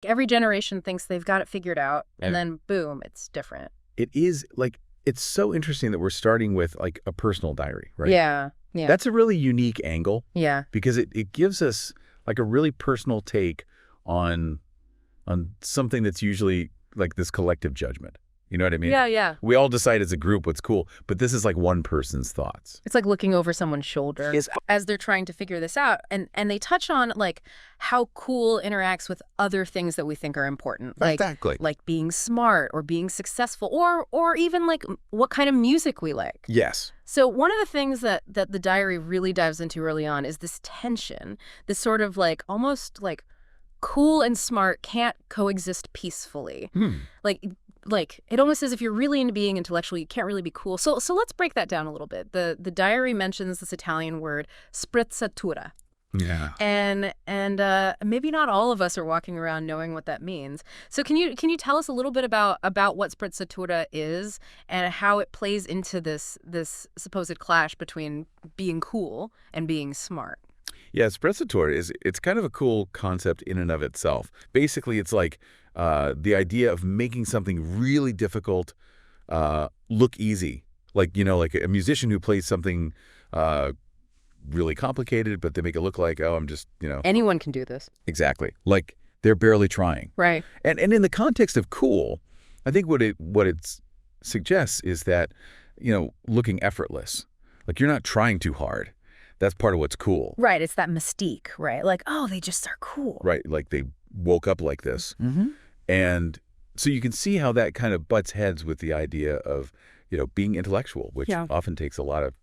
Every generation thinks they've got it figured out, and then boom, it's different. It is like, it's so interesting that we're starting with like a personal diary, right? Yeah. Yeah. That's a really unique angle. Yeah. Because it gives us like a really personal take on something that's usually like this collective judgment. You know what I mean? Yeah, yeah. We all decide as a group what's cool, but this is like one person's thoughts. It's like looking over someone's shoulder as they're trying to figure this out. And they touch on like how cool interacts with other things that we think are important. Like, exactly. Like being smart or being successful or even like what kind of music we like. Yes. So one of the things that the diary really dives into early on is this tension, this sort of like almost like cool and smart can't coexist peacefully. Like it almost says if you're really into being intellectual, you can't really be cool. So let's break that down a little bit. The diary mentions this Italian word sprezzatura. Yeah. And maybe not all of us are walking around knowing what that means. So can you tell us a little bit about what sprezzatura is and how it plays into this supposed clash between being cool and being smart? Yeah, sprezzatura it's kind of a cool concept in and of itself. Basically, it's like the idea of making something really difficult look easy. Like, like a musician who plays something really complicated, but they make it look like, oh, I'm just, Anyone can do this. Exactly. Like they're barely trying. Right. And in the context of cool, I think what it suggests is that, looking effortless. Like you're not trying too hard. That's part of what's cool. Right. It's that mystique, right? Like, oh, they just are cool. Right. Like they woke up like this. Mm-hmm. And so you can see how that kind of butts heads with the idea of, being intellectual, which often takes a lot of,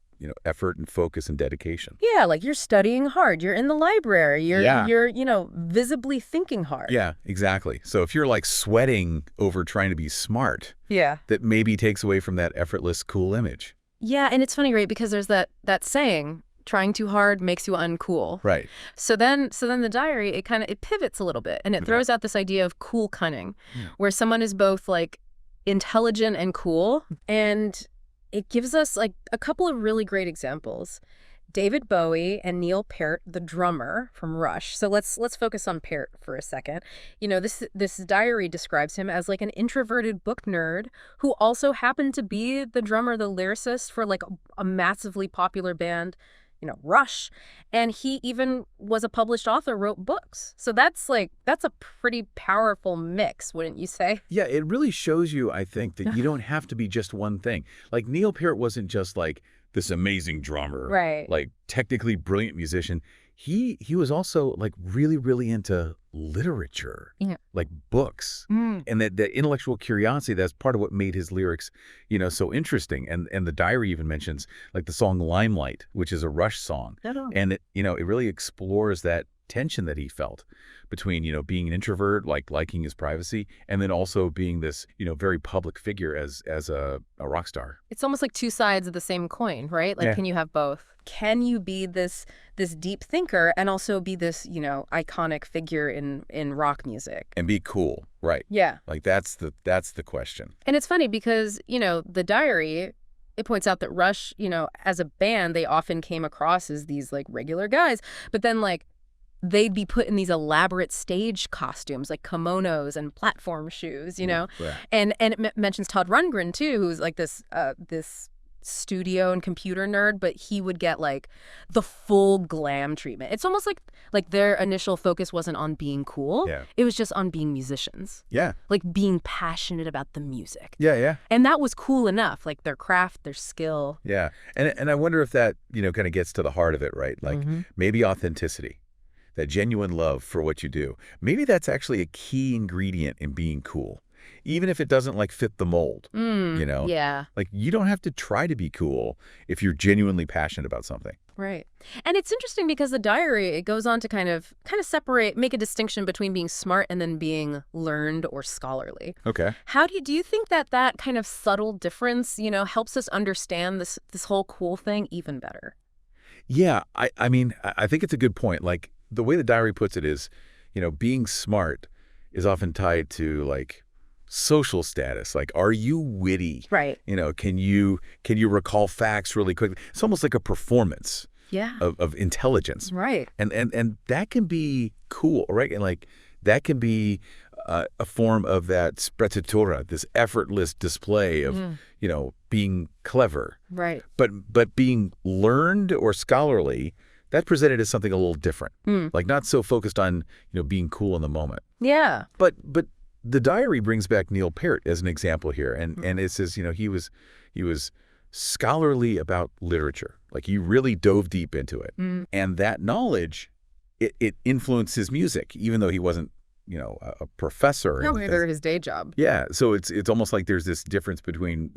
effort and focus and dedication. Yeah, like you're studying hard. You're in the library. You're visibly thinking hard. Yeah, exactly. So if you're like sweating over trying to be smart, yeah, that maybe takes away from that effortless, cool image. Yeah, and it's funny, right? Because there's that saying, trying too hard makes you uncool. Right. So then the diary, it pivots a little bit and it throws out this idea of cool cunning, where someone is both like intelligent and cool. And it gives us like a couple of really great examples. David Bowie and Neil Peart, the drummer from Rush. So let's focus on Peart for a second. This diary describes him as like an introverted book nerd who also happened to be the drummer, the lyricist for like a massively popular band, Rush. And he even was a published author, wrote books. So that's a pretty powerful mix, wouldn't you say? Yeah, it really shows you, I think, that you don't have to be just one thing. Like Neil Peart wasn't just like this amazing drummer, right? Like technically brilliant musician. He was also like really, really into literature, like books, and that intellectual curiosity. That's part of what made his lyrics, so interesting. And the diary even mentions like the song "Limelight," which is a Rush song, and it really explores that tension that he felt between being an introvert, like liking his privacy, and then also being this very public figure as a rock star. It's almost like two sides of the same coin, right? Like, can you have both? Can you be this deep thinker and also be this iconic figure in rock music and be cool, right? Yeah, like that's the question. And it's funny because the diary, it points out that Rush, as a band, they often came across as these like regular guys, but then like they'd be put in these elaborate stage costumes like kimonos and platform shoes, Right. And it mentions Todd Rundgren too, who's like this studio and computer nerd, but he would get like the full glam treatment. It's almost like their initial focus wasn't on being cool. Yeah. It was just on being musicians. Yeah. Like being passionate about the music. Yeah. And that was cool enough, like their craft, their skill. Yeah. And I wonder if that, kind of gets to the heart of it, right? Like maybe authenticity. That genuine love for what you do. Maybe that's actually a key ingredient in being cool, even if it doesn't like fit the mold, Yeah. Like you don't have to try to be cool if you're genuinely passionate about something. Right. And it's interesting because the diary, it goes on to kind of separate, make a distinction between being smart and then being learned or scholarly. Okay. How do you think that kind of subtle difference, helps us understand this whole cool thing even better? Yeah. I mean, I think it's a good point. Like, the way the diary puts it is, being smart is often tied to like social status. Like, are you witty? Right. Can you recall facts really quickly? It's almost like a performance. Yeah. Of intelligence. Right. And that can be cool, right? And like that can be a form of that sprezzatura, this effortless display of, being clever. Right. But being learned or scholarly, that presented as something a little different. Like not so focused on, being cool in the moment. Yeah. But the diary brings back Neil Peart as an example here. And it says, he was scholarly about literature. Like he really dove deep into it. And that knowledge, it influenced his music, even though he wasn't, a professor. No, either his day job. Yeah. So it's almost like there's this difference between,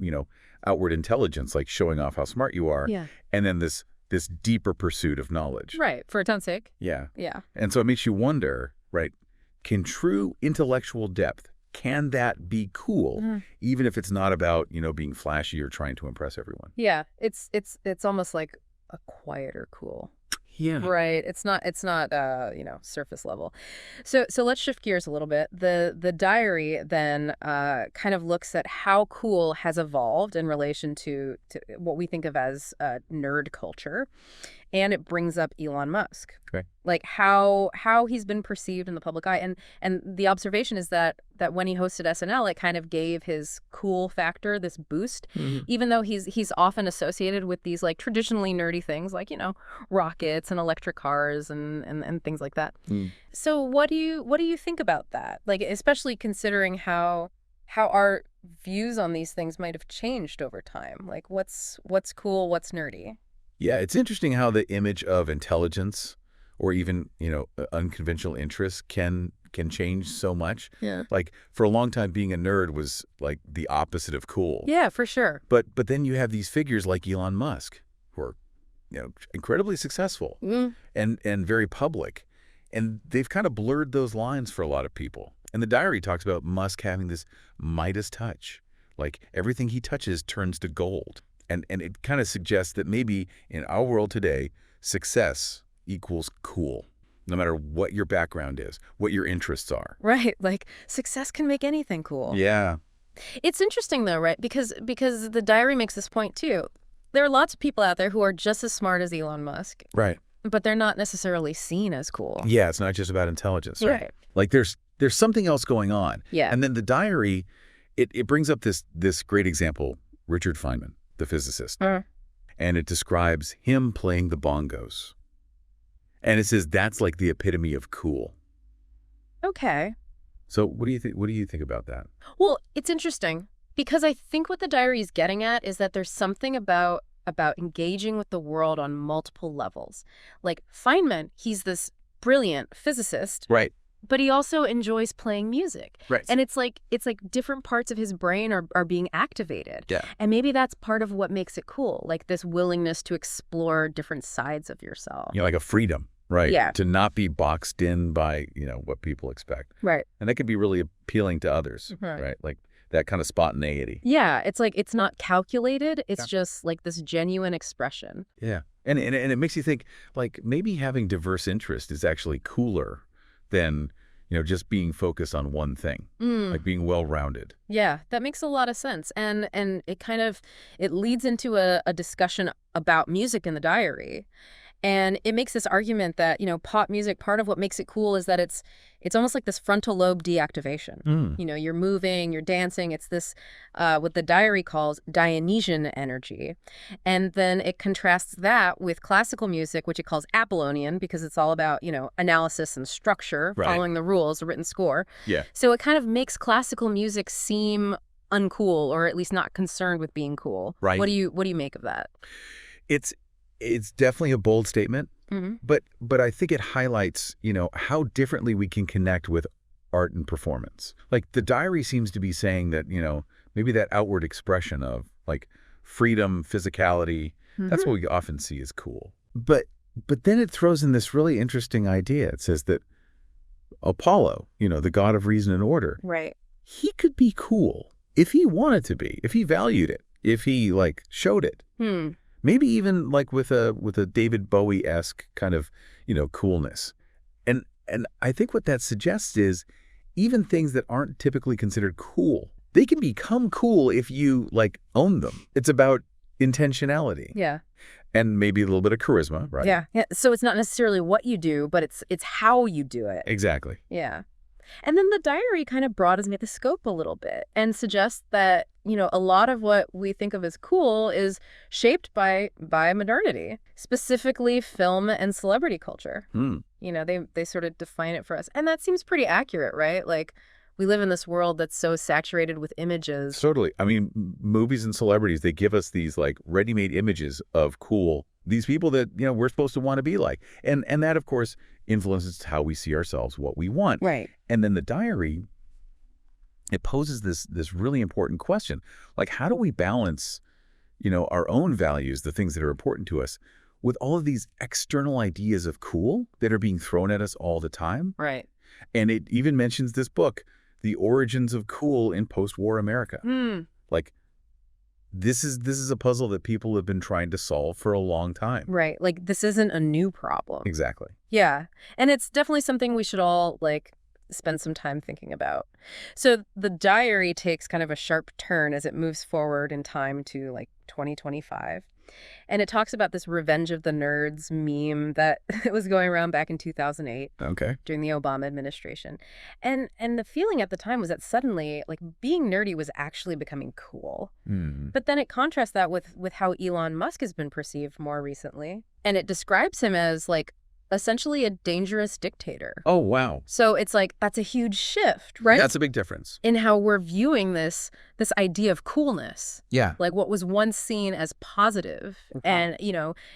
outward intelligence, like showing off how smart you are. Yeah. And then this deeper pursuit of knowledge. Right. For its own sake. Yeah. Yeah. And so it makes you wonder, right? Can true intellectual depth, can that be cool, even if it's not about, being flashy or trying to impress everyone? Yeah. It's almost like a quieter cool. Yeah. Right. It's not surface level. So let's shift gears a little bit. The diary then kind of looks at how cool has evolved in relation to what we think of as nerd culture. And it brings up Elon Musk. Okay. Like how he's been perceived in the public eye. And the observation is that when he hosted SNL, it kind of gave his cool factor this boost, even though he's often associated with these like traditionally nerdy things like, rockets and electric cars and things like that. So what do you think about that? Like, especially considering how our views on these things might have changed over time. Like what's cool, what's nerdy? Yeah, it's interesting how the image of intelligence or even, unconventional interests can change so much. Yeah. Like for a long time, being a nerd was like the opposite of cool. Yeah, for sure. But then you have these figures like Elon Musk who are, incredibly successful and very public. And they've kind of blurred those lines for a lot of people. And the diary talks about Musk having this Midas touch. Like everything he touches turns to gold. And it kind of suggests that maybe in our world today, success equals cool, no matter what your background is, what your interests are. Right. Like success can make anything cool. Yeah. It's interesting though, right? Because the diary makes this point too. There are lots of people out there who are just as smart as Elon Musk. Right. But they're not necessarily seen as cool. Yeah, it's not just about intelligence. Right. Like there's something else going on. Yeah. And then the diary, it brings up this great example, Richard Feynman, the physicist. And it describes him playing the bongos. And it says that's like the epitome of cool. Okay. So what do you think about that? Well, it's interesting because I think what the diary is getting at is that there's something about engaging with the world on multiple levels. Like Feynman, he's this brilliant physicist. Right. But he also enjoys playing music. Right. And it's like different parts of his brain are being activated. Yeah. And maybe that's part of what makes it cool, like this willingness to explore different sides of yourself. Like a freedom, right? Yeah. To not be boxed in by, what people expect. Right. And that can be really appealing to others, right? Like that kind of spontaneity. Yeah. It's like it's not calculated. It's just like this genuine expression. Yeah. And it makes you think, like, maybe having diverse interest is actually cooler than, just being focused on one thing, like being well-rounded. Yeah, that makes a lot of sense. And it leads into a discussion about music in the diary. And it makes this argument that, pop music, part of what makes it cool is that it's almost like this frontal lobe deactivation. You're moving, you're dancing. It's this, what the diary calls Dionysian energy. And then it contrasts that with classical music, which it calls Apollonian, because it's all about, analysis and structure, following the rules, a written score. Yeah. So it kind of makes classical music seem uncool, or at least not concerned with being cool. Right. What do you make of that? It's definitely a bold statement, but I think it highlights, how differently we can connect with art and performance. Like the diary seems to be saying that, maybe that outward expression of like freedom, physicality, that's what we often see as cool. But then it throws in this really interesting idea. It says that Apollo, the god of reason and order, right, he could be cool if he wanted to be, if he valued it, if he like showed it. Maybe even like with a David Bowie-esque kind of, coolness. And I think what that suggests is even things that aren't typically considered cool, they can become cool if you like own them. It's about intentionality. Yeah. And maybe a little bit of charisma, right? Yeah. So it's not necessarily what you do, but it's how you do it. Exactly. Yeah. And then the diary kind of broadens the scope a little bit and suggests that, a lot of what we think of as cool is shaped by modernity, specifically film and celebrity culture. They sort of define it for us. And that seems pretty accurate, right? Like, we live in this world that's so saturated with images. Totally. I mean, movies and celebrities, they give us these like ready-made images of cool, these people that, we're supposed to want to be like. And that, of course, influences how we see ourselves, what we want. Right. And then the diary, it poses this really important question. Like, how do we balance, our own values, the things that are important to us, with all of these external ideas of cool that are being thrown at us all the time? Right. And it even mentions this book, The Origins of Cool in Post-War America. Like, this is a puzzle that people have been trying to solve for a long time. Right. Like, this isn't a new problem. Exactly. Yeah. And it's definitely something we should all, spend some time thinking about. So the diary takes kind of a sharp turn as it moves forward in time to, 2025. And it talks about this Revenge of the Nerds meme that was going around back in 2008. Okay. During the Obama administration. And the feeling at the time was that suddenly, being nerdy was actually becoming cool. But then it contrasts that with how Elon Musk has been perceived more recently. And it describes him as, essentially a dangerous dictator. Oh, wow. So it's that's a huge shift, right? That's a big difference. In how we're viewing this idea of coolness. Yeah. What was once seen as positive and,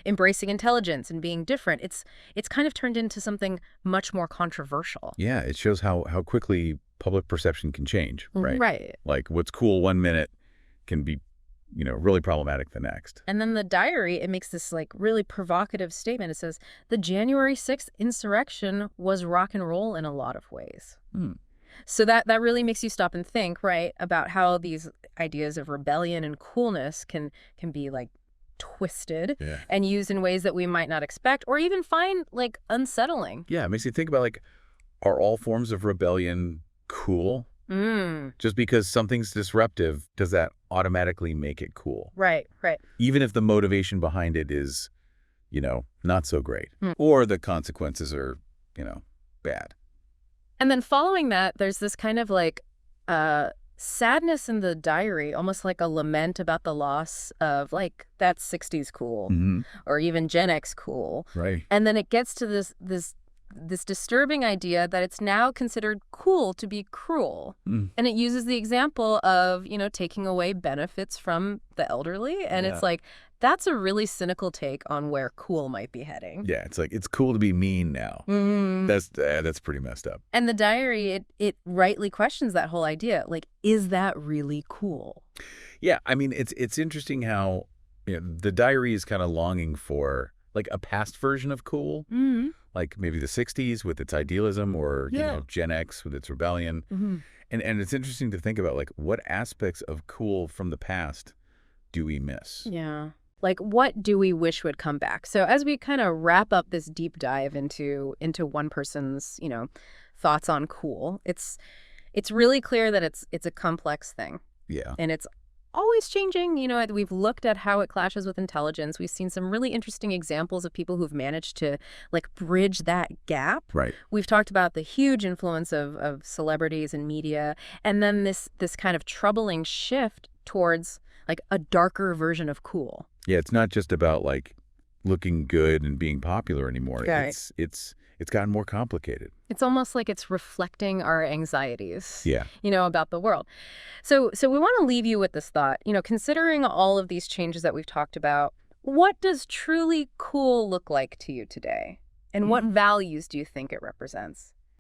embracing intelligence and being different. It's kind of turned into something much more controversial. Yeah, it shows how quickly public perception can change, right? Right. Like, what's cool one minute can be, really problematic the next. And then the diary, it makes this really provocative statement. It says, the January 6th insurrection was rock and roll in a lot of ways. So that really makes you stop and think, right, about how these ideas of rebellion and coolness can be twisted and used in ways that we might not expect or even find unsettling. Yeah, it makes you think about are all forms of rebellion cool? Just because something's disruptive, does that automatically make it cool? Right. Even if the motivation behind it is, not so great. Or the consequences are, bad. And then following that, there's this kind of sadness in the diary, almost like a lament about the loss of that 60s cool or even Gen X cool. Right. And then it gets to this disturbing idea that it's now considered cool to be cruel. And it uses the example of, taking away benefits from the elderly. And it's that's a really cynical take on where cool might be heading. Yeah, it's cool to be mean now. That's pretty messed up. And the diary, it rightly questions that whole idea. Is that really cool? Yeah, I mean, it's interesting how the diary is kind of longing for a past version of cool. Like maybe the 60s with its idealism or, Gen X with its rebellion. And it's interesting to think about what aspects of cool from the past do we miss? Yeah. What do we wish would come back? So as we kind of wrap up this deep dive into one person's, thoughts on cool, it's really clear that it's a complex thing. Yeah. And it's always changing. We've looked at how it clashes with intelligence. We've seen some really interesting examples of people who've managed to bridge that gap. Right. We've talked about the huge influence of celebrities and media, and then this kind of troubling shift towards a darker version of cool. Yeah, it's not just about looking good and being popular anymore. Right. It's gotten more complicated. It's almost like it's reflecting our anxieties. Yeah. About the world. So we want to leave you with this thought. Considering all of these changes that we've talked about, what does truly cool look like to you today? And what values do you think it represents?